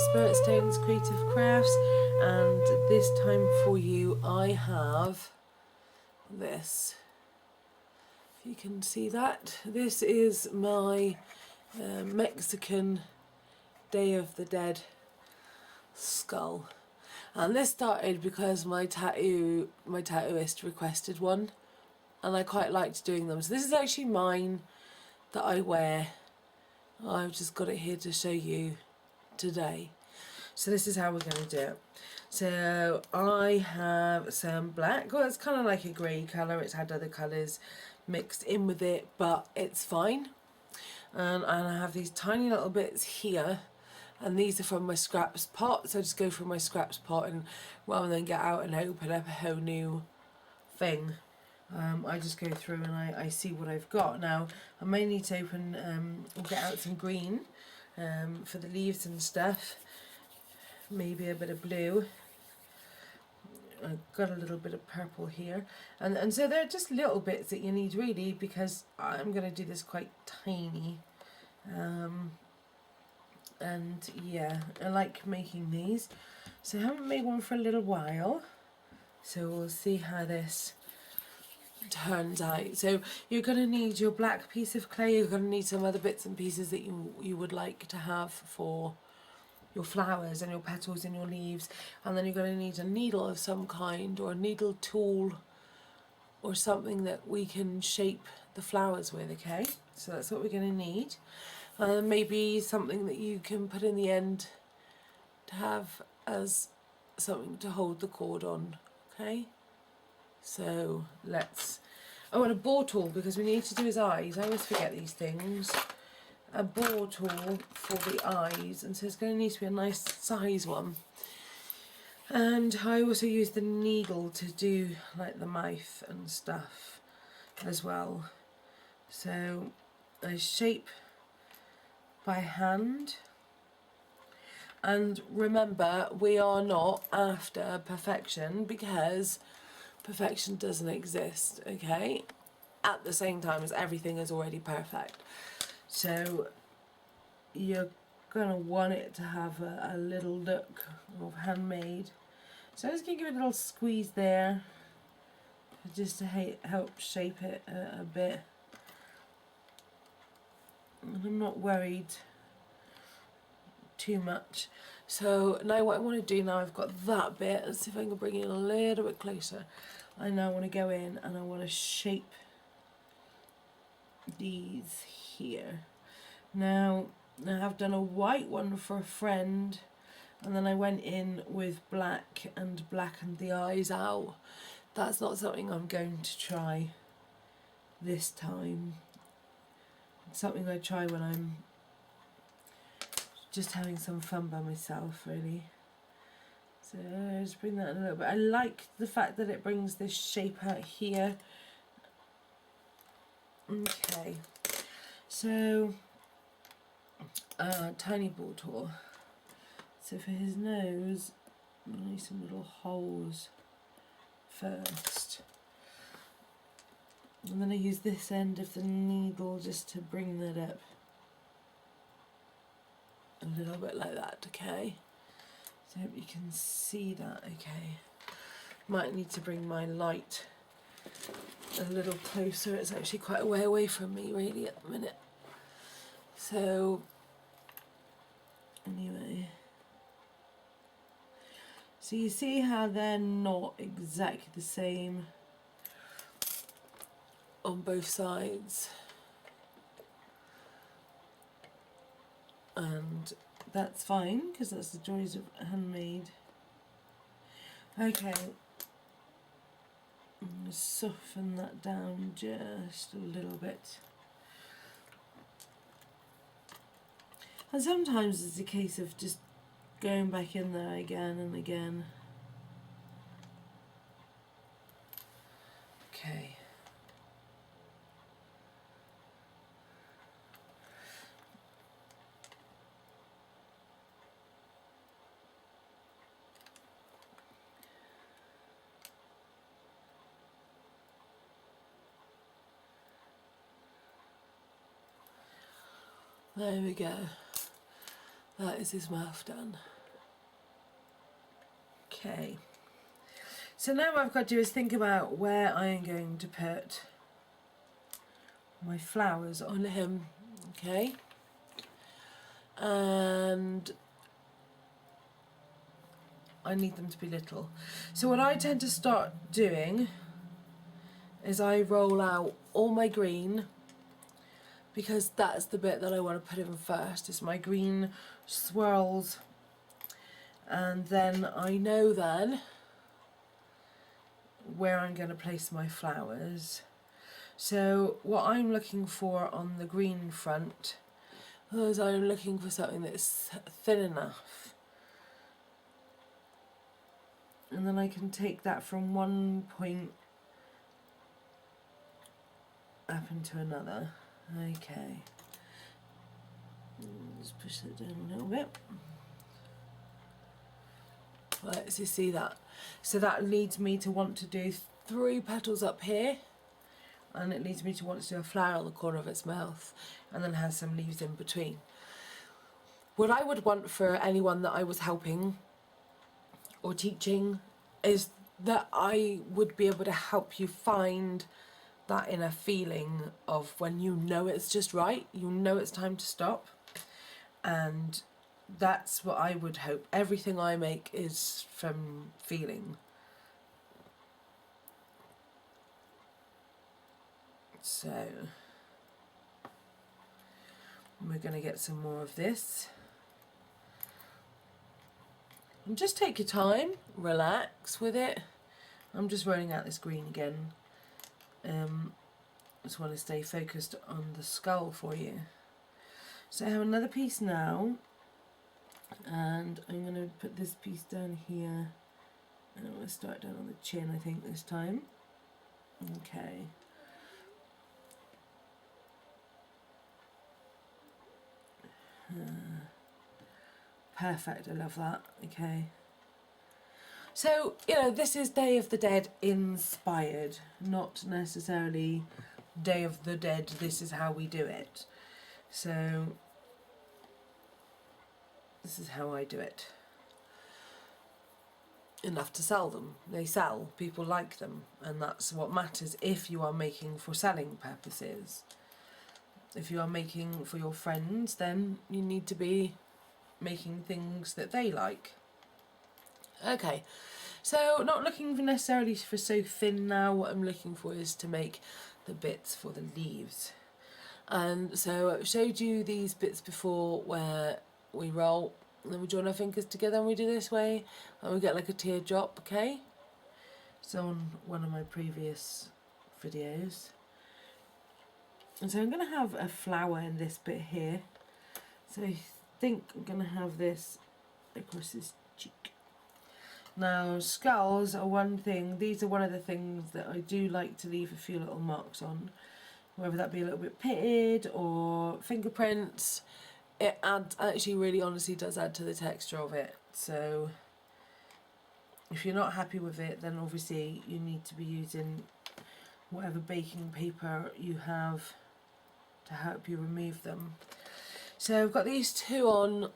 Spirit Stones Creative Crafts, and this time for you I have this. If you can see that, this is my Mexican Day of the Dead skull, and this started because my tattooist requested one, and I quite liked doing them. So this is actually mine that I wear. I've just got it here to show you today. So this is how we're going to do it. So I have some black. Well, it's kind of like a grey colour. It's had other colours mixed in with it, but it's fine. And I have these tiny little bits here, and these are from my scraps pot. So I just go through my scraps pot, and rather than get out and open up a whole new thing, I just go through and I see what I've got. Now I may need to open or get out some green for the leaves and stuff, maybe a bit of blue. I've got a little bit of purple here, and so they're just little bits that you need really, because I'm going to do this quite tiny, and yeah, I like making these. So I haven't made one for a little while, so we'll see how this turns out. So you're going to need your black piece of clay. You're going to need some other bits and pieces that you would like to have for your flowers and your petals and your leaves, and then you're going to need a needle of some kind, or a needle tool, or something that we can shape the flowers with. Okay, so that's what we're going to need. Maybe something that you can put in the end to have as something to hold the cord on. Okay, so let's... Oh, and a bore tool, because we need to do his eyes. I always forget these things. A bore tool for the eyes, and so it's going to need to be a nice size one. And I also use the needle to do like the mouth and stuff as well. So I shape by hand, and remember, we are not after perfection, because perfection doesn't exist, okay? At the same time as everything is already perfect. So you're going to want it to have a little look of handmade. So I'm just going to give it a little squeeze there, just to help shape it a bit. And I'm not worried too much. So now what I want to do, now I've got that bit, let's see if I can bring it a little bit closer. I now want to go in and I want to shape these here. Now I have done a white one for a friend, and then I went in with black and blackened the eyes out. That's not something I'm going to try this time. It's something I try when I'm just having some fun by myself, really. So just bring that in a little bit. I like the fact that it brings this shape out here. Okay, so tiny ball tool. So for his nose, I'm going to need some little holes first, and then I use this end of the needle just to bring that up a little bit like that. Okay, so I hope you can see that. Okay, might need to bring my light a little closer. It's actually quite a way away from me really at the minute. So anyway, so you see how they're not exactly the same on both sides, and that's fine, because that's the joys of handmade. Okay, I'm going to soften that down just a little bit. And sometimes it's a case of just going back in there again and again. Okay. There we go. That is his mouth done. Okay. So now what I've got to do is think about where I am going to put my flowers on him. Okay. And I need them to be little. So what I tend to start doing is I roll out all my green, because that's the bit that I want to put in first, is my green swirls. And then I know then where I'm going to place my flowers. So what I'm looking for on the green front is I'm looking for something that's thin enough. And then I can take that from one point up into another. Okay. Just push it down a little bit. Right, so you see that. So that leads me to want to do 3 petals up here, and it leads me to want to do a flower on the corner of its mouth, and then has some leaves in between. What I would want for anyone that I was helping or teaching is that I would be able to help you find that inner feeling of when you know it's just right, you know it's time to stop. And that's what I would hope. Everything I make is from feeling. So we're going to get some more of this. And just take your time, relax with it. I'm just rolling out this green again. Just want to stay focused on the skull for you. So I have another piece now, and I'm going to put this piece down here, and I'm going to start down on the chin, I think, this time. Okay. Perfect, I love that. Okay. So, you know, this is Day of the Dead inspired, not necessarily Day of the Dead, this is how we do it. So, this is how I do it. Enough to sell them. They sell, people like them, and that's what matters if you are making for selling purposes. If you are making for your friends, then you need to be making things that they like. Okay, so not looking for necessarily for so thin now. What I'm looking for is to make the bits for the leaves. And so I've showed you these bits before where we roll and then we join our fingers together and we do this way and we get like a teardrop, okay? So on one of my previous videos. And so I'm going to have a flower in this bit here. So I think I'm going to have this across his cheek. Now skulls are one thing, these are one of the things that I do like to leave a few little marks on. Whether that be a little bit pitted or fingerprints, it adds, actually really honestly does add to the texture of it. So if you're not happy with it, then obviously you need to be using whatever baking paper you have to help you remove them. So I've got these 2 on,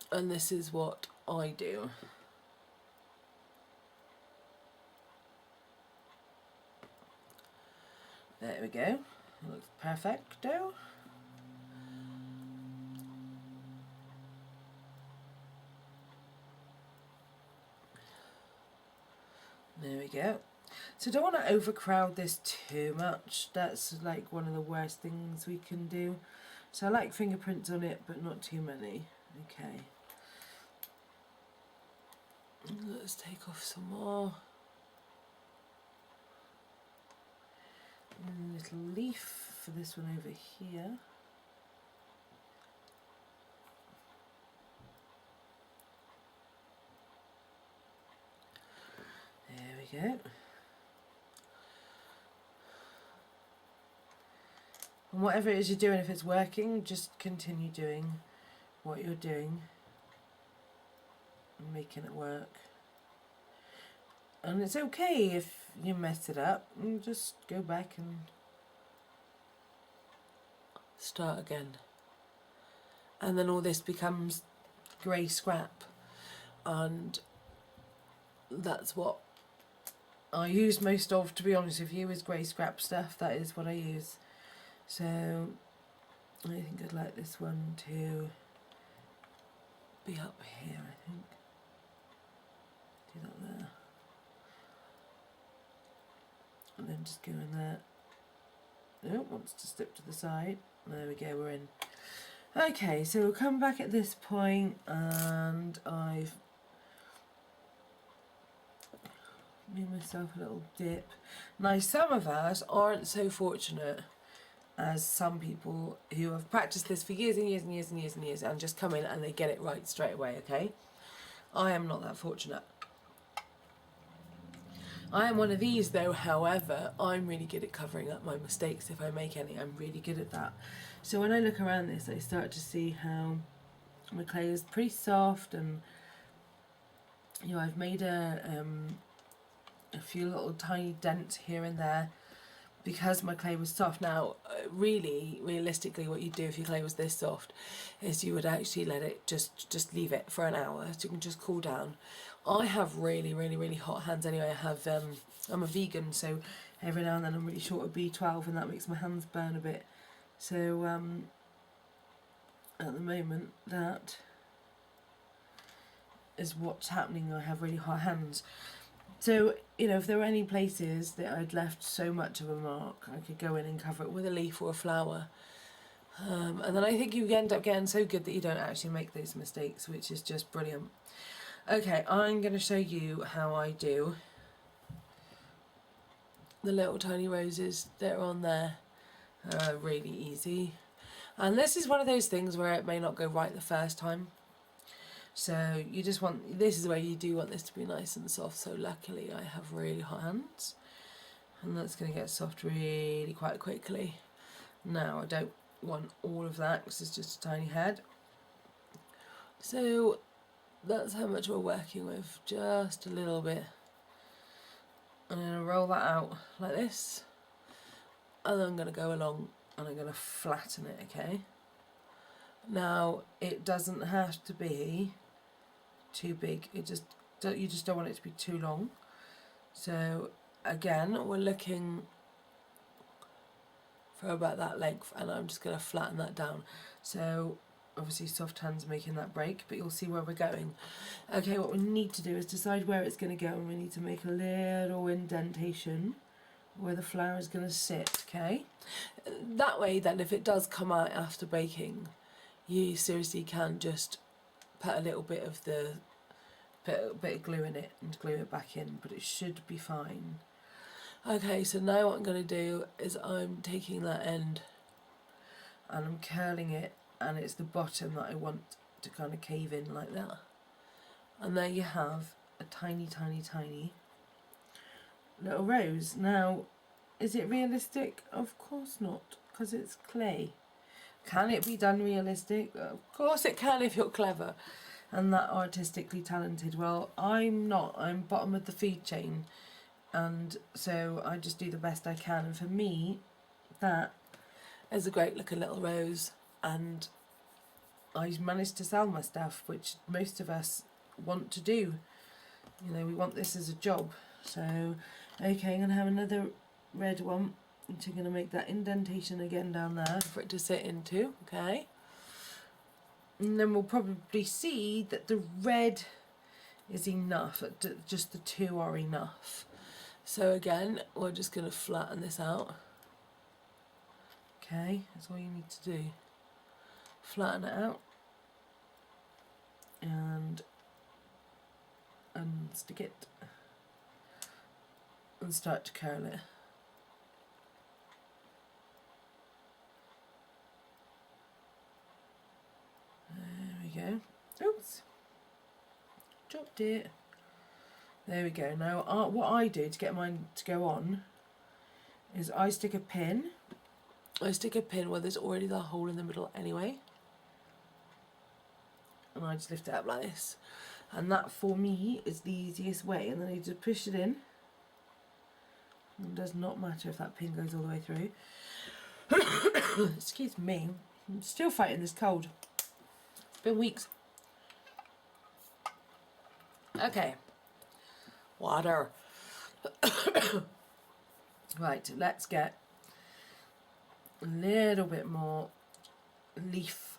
and this is what I do. There we go, looks perfecto. There we go. So don't want to overcrowd this too much. That's like one of the worst things we can do. So I like fingerprints on it, but not too many. Okay. Let's take off some more. And a little leaf for this one over here. There we go. And whatever it is you're doing, if it's working, just continue doing what you're doing and making it work. And it's okay if you mess it up, and just go back and start again. And then all this becomes grey scrap, and that's what I use most of, to be honest with you, is grey scrap stuff. That is what I use. So I think I'd like this one to be up here, I think. Do that there. And then just go in there. Oh, wants to slip to the side. There we go, we're in. Okay, so we'll come back at this point, and I've made myself a little dip. Now, some of us aren't so fortunate as some people who have practiced this for years and years and years and years and years and just come in and they get it right straight away, okay? I am not that fortunate. I am one of these though, however, I'm really good at covering up my mistakes if I make any. I'm really good at that. So when I look around this, I start to see how my clay is pretty soft, and you know, I've made a few little tiny dents here and there because my clay was soft. Now, really, realistically, what you'd do if your clay was this soft is you would actually let it just leave it for an hour so it can just cool down. I have really, really, really hot hands anyway. I have, I'm a vegan, so every now and then I'm really short of B12 and that makes my hands burn a bit. So, at the moment, that is what's happening. I have really hot hands. So, you know, if there were any places that I'd left so much of a mark, I could go in and cover it with a leaf or a flower. And then I think you end up getting so good that you don't actually make those mistakes, which is just brilliant. Okay, I'm going to show you how I do the little tiny roses that are on there. Really easy. And this is one of those things where it may not go right the first time. So you just want, this is where you do want this to be nice and soft. So luckily I have really hot hands, and that's going to get soft really quite quickly. Now I don't want all of that because it's just a tiny head. So that's how much we're working with, just a little bit. I'm going to roll that out like this, and then I'm going to go along and I'm going to flatten it, okay? Now, it doesn't have to be too big, you just don't want it to be too long. So again, we're looking for about that length, and I'm just going to flatten that down. So obviously soft hands making that break, but you'll see where we're going. Okay, what we need to do is decide where it's going to go, and we need to make a little indentation where the flower is going to sit, okay? That way then, if it does come out after baking, you seriously can just put a little bit of bit of glue in it and glue it back in, but it should be fine. Okay, so now what I'm going to do is I'm taking that end and I'm curling it, and it's the bottom that I want to kind of cave in like that. And there you have a tiny, tiny, tiny little rose. Now, is it realistic? Of course not, because it's clay. Can it be done realistic? Of course it can if you're clever and that artistically talented. Well, I'm not. I'm bottom of the food chain, and so I just do the best I can. And for me, that is a great looking little rose, and I managed to sell my stuff, which most of us want to do. You know, we want this as a job. So, okay, I'm going to have another red one, which I'm going to make that indentation again down there for it to sit into, okay? And then we'll probably see that the red is enough, just the two are enough. So again, we're just going to flatten this out. Okay, that's all you need to do. Flatten it out and unstick it and start to curl it. There we go. Oops, dropped it. There we go. Now what I do to get mine to go on is I stick a pin. I stick a pin where there's already the hole in the middle anyway, and I just lift it up like this, and that for me is the easiest way. And then I just push it in. It does not matter if that pin goes all the way through. Excuse me, I'm still fighting this cold. It's been weeks. Okay, Water. Right, let's get a little bit more leaf.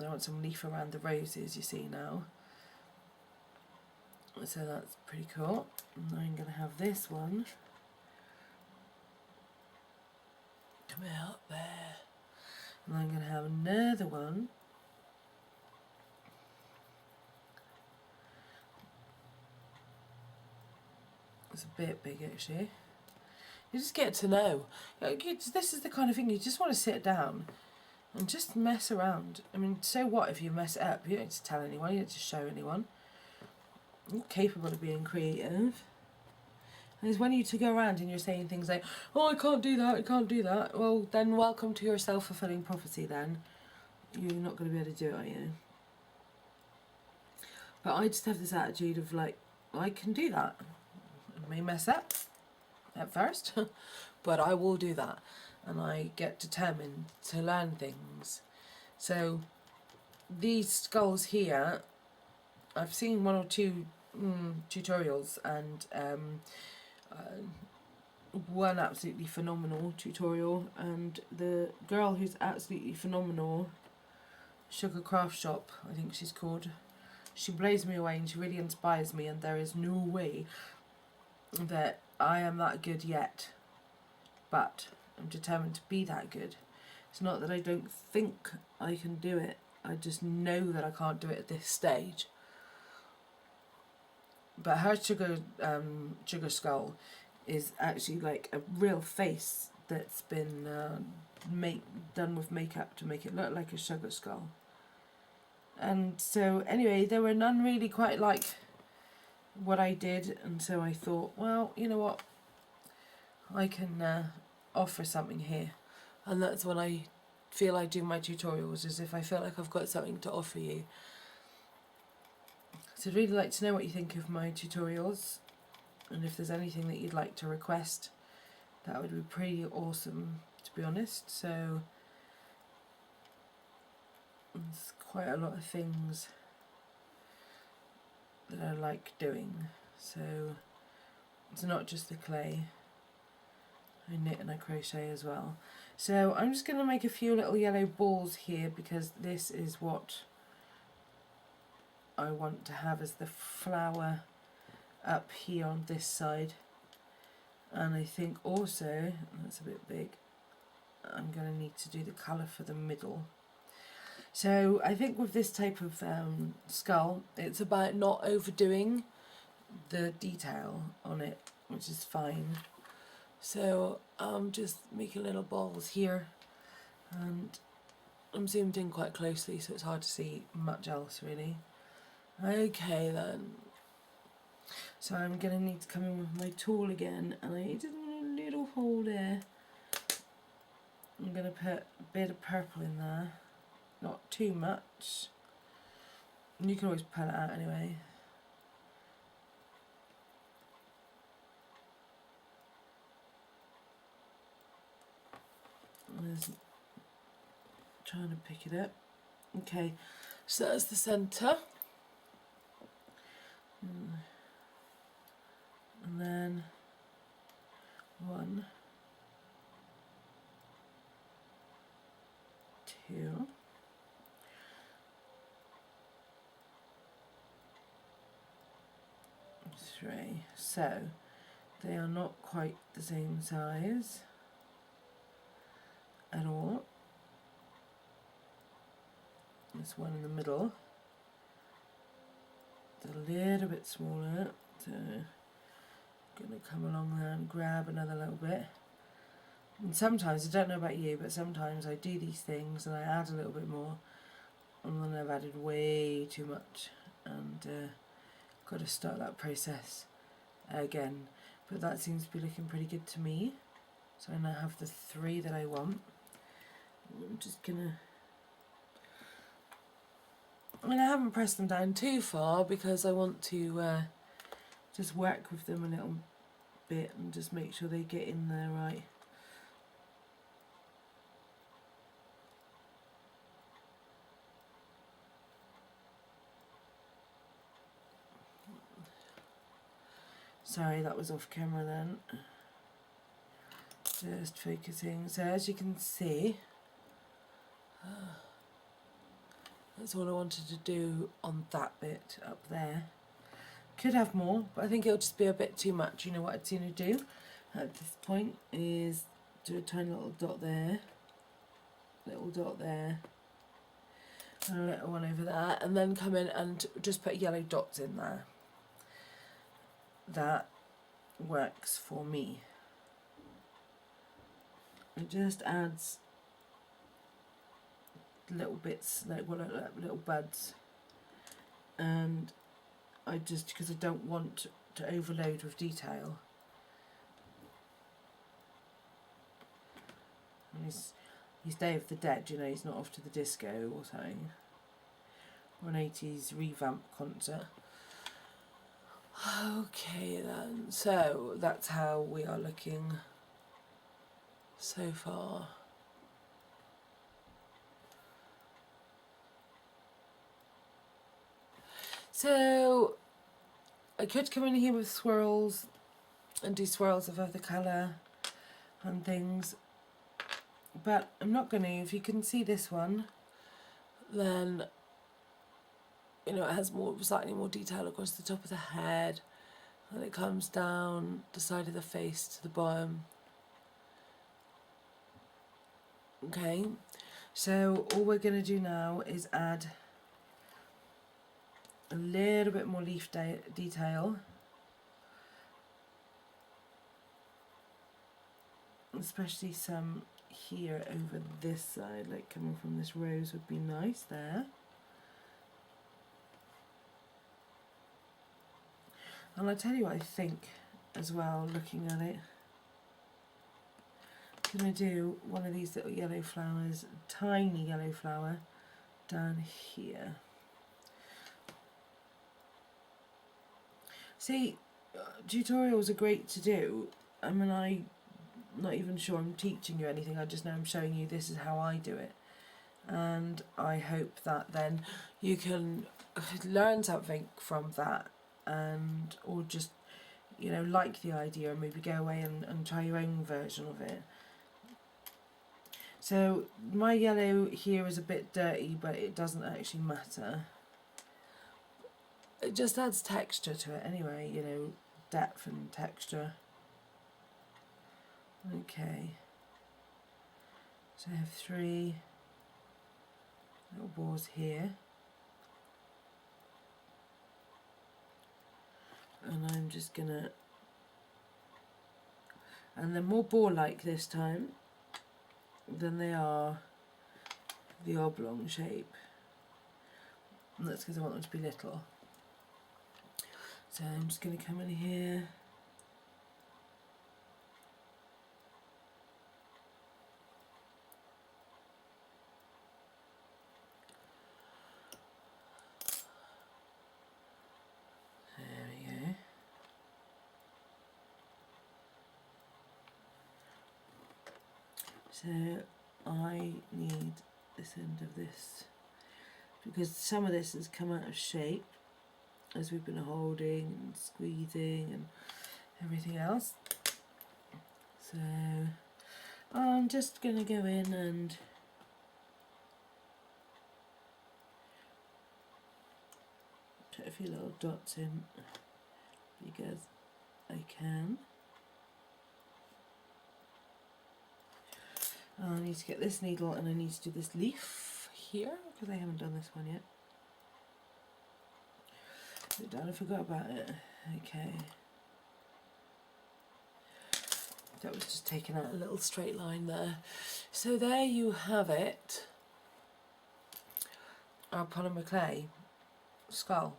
I want some leaf around the roses, you see now. So that's pretty cool. And I'm going to have this one come out there. And I'm going to have another one it's a bit big actually. You just get to know. This is the kind of thing you just want to sit down and just mess around. I mean, so what if you mess it up? You don't have to tell anyone, you don't have to show anyone. You're capable of being creative. And it's when you to go around and you're saying things like, oh, I can't do that, I can't do that. Well, then welcome to your self-fulfilling prophecy then. You're not going to be able to do it, are you? But I just have this attitude of like, I can do that. I may mess up at first, but I will do that. And I get determined to learn things. So these skulls here, I've seen one or two tutorials, and one absolutely phenomenal tutorial, and the girl who's absolutely phenomenal, Sugar Craft Shop, I think she's called, she blows me away and she really inspires me, and there is no way that I am that good yet, but I'm determined to be that good. It's not that I don't think I can do it, I just know that I can't do it at this stage. But her sugar skull is actually like a real face that's been done with makeup to make it look like a sugar skull. And so anyway, there were none really quite like what I did, and so I thought, well, you know what, I can offer something here. And that's when I feel I do my tutorials, is if I feel like I've got something to offer you. So I'd really like to know what you think of my tutorials, and if there's anything that you'd like to request, that would be pretty awesome, to be honest. So there's quite a lot of things that I like doing. So it's not just the clay, I knit and I crochet as well. So I'm just going to make a few little yellow balls here, because this is what I want to have as the flower up here on this side. And I think also, that's a bit big, I'm going to need to do the colour for the middle. So I think with this type of skull, it's about not overdoing the detail on it, which is fine. So I'm just making little balls here, and I'm zoomed in quite closely so it's hard to see much else really. Okay then, so I'm going to need to come in with my tool again, and I just want a little hole there. I'm going to put a bit of purple in there, not too much, and you can always pull it out anyway. Just trying to pick it up. Okay, so that's the centre. And then 1, 2, 3. So they are not quite the same size at all. This one in the middle, it's a little bit smaller, so I'm going to come along there and grab another little bit. And sometimes, I don't know about you, but sometimes I do these things and I add a little bit more, and then I've added way too much, and got to start that process again. But that seems to be looking pretty good to me. So I now have the 3 that I want. I'm just gonna, I mean, I haven't pressed them down too far because I want to just work with them a little bit and just make sure they get in there right. Sorry, that was off camera then. Just focusing. So as you can see, that's all I wanted to do on that bit up there. Could have more, but I think it'll just be a bit too much. You know what I'd sooner do at this point is do a tiny little dot there, little dot there, and a little one over there, and then come in and just put yellow dots in there. That works for me. It just adds little bits, like little buds, and I just, because I don't want to overload with detail. He's Day of the Dead, you know, he's not off to the disco or something, or an 80s revamp concert. Okay then, so that's how we are looking so far. So I could come in here with swirls and do swirls of other colour and things, but I'm not going to. If you can see this one, then you know it has slightly more detail across the top of the head, and it comes down the side of the face to the bottom. Okay, so all we're going to do now is add a little bit more leaf detail, especially some here over this side, like coming from this rose would be nice there. And I'll tell you what I think as well, looking at it. I'm going to do one of these little yellow flowers, tiny yellow flower, down here. See, tutorials are great to do. I mean, I'm not even sure I'm teaching you anything, I just know I'm showing you this is how I do it. And I hope that then you can learn something from that, and or just, you know, like the idea and maybe go away and try your own version of it. So my yellow here is a bit dirty, but it doesn't actually matter. It just adds texture to it anyway, you know, depth and texture. Okay, so I have 3 little balls here, and I'm just gonna, and they're more ball-like this time than they are the oblong shape, and that's because I want them to be little. So I'm just going to come in here, there we go. So I need this end of this, because some of this has come out of shape as we've been holding and squeezing and everything else. So I'm just going to go in and put a few little dots in because I can. I need to get this needle and I need to do this leaf here because I haven't done this one yet. Put it down, I forgot about it. Okay. That was just taking out a little straight line there. So there you have it. Our polymer clay skull.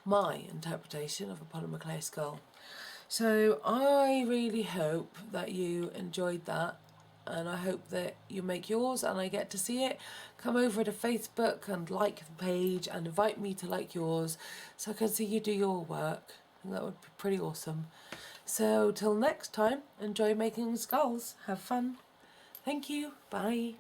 My interpretation of a polymer clay skull. So I really hope that you enjoyed that, and I hope that you make yours and I get to see it. Come over to Facebook and like the page and invite me to like yours so I can see you do your work. And that would be pretty awesome. So till next time, enjoy making skulls. Have fun. Thank you. Bye.